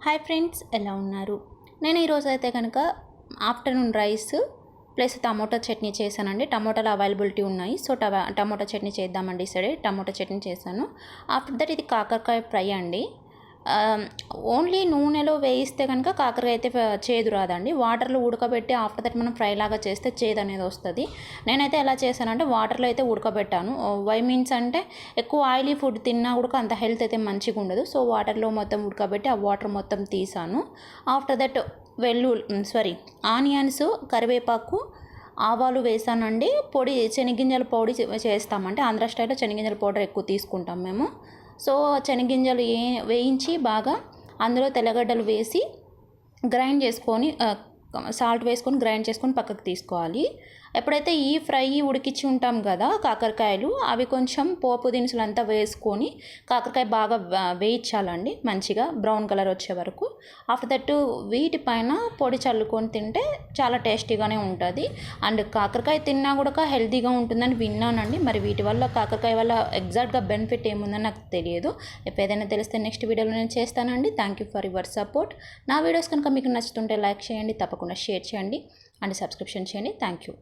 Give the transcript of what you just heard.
Hi friends, ఎలా ఉన్నారు? నేను ఈరోజు అయితే కనుక afternoon rice plus tomato chutney చేశానండి. టమోటాలు అవైలబిలిటీ ఉన్నాయి, సో టమోటా చట్నీ చేద్దామండి. సరే, టమోటా చట్నీ చేశాను. ఆఫ్టర్ దట్ ఇది కాకరకాయ ఫ్రై అండి. ఓన్లీ నూనెలో వేయిస్తే కనుక కాకరకాయ అయితే చేదు రాదండి. వాటర్లో ఉడకబెట్టి ఆఫ్టర్ దట్ మనం ఫ్రై లాగా చేస్తే చేదు అనేది వస్తుంది. నేనైతే ఎలా చేశానంటే వాటర్లో అయితే ఉడకబెట్టాను. వై మీన్స్ అంటే ఎక్కువ ఆయిలీ ఫుడ్ తిన్నా కూడా అంత హెల్త్ అయితే మంచిగా ఉండదు. సో వాటర్లో మొత్తం ఉడకబెట్టి ఆ వాటర్ మొత్తం తీసాను. ఆఫ్టర్ దట్ ఆనియన్స్, కరివేపాకు, ఆవాలు వేసానండి. శనగింజల పొడి చేస్తామంటే ఆంధ్ర స్టైల్లో శనగింజల పౌడర్ ఎక్కువ తీసుకుంటాం మేము. సో శనగింజలు వేయించి బాగా అందులో తెల్లగడ్డలు వేసి గ్రైండ్ చేసుకొని సాల్ట్ వేసుకొని గ్రైండ్ చేసుకొని పక్కకు తీసుకోవాలి. ఎప్పుడైతే ఈ ఫ్రై ఉడికించి ఉంటాం కదా కాకరకాయలు, అవి కొంచెం పోపు దినుసులు అంతా వేసుకొని కాకరకాయ బాగా వేయించాలండి, మంచిగా బ్రౌన్ కలర్ వచ్చే వరకు. ఆఫ్టర్ దట్ వీటిపైన పొడి చల్లుకొని తింటే చాలా టేస్టీగానే ఉంటుంది. అండ్ కాకరకాయ తిన్నా కూడా హెల్తీగా ఉంటుందని విన్నానండి. మరి వీటి వల్ల కాకరకాయ వల్ల ఎగ్జాక్ట్గా బెనిఫిట్ ఏముందని నాకు తెలియదు. ఏదైనా తెలిస్తే నెక్స్ట్ వీడియోలో నేను చేస్తానండి. Thank you for your support. నా వీడియోస్ కనుక మీకు నచ్చుతుంటే లైక్ చేయండి, తప్పకుండా షేర్ చేయండి అండ్ సబ్స్క్రిప్షన్ చేయండి. Thank you.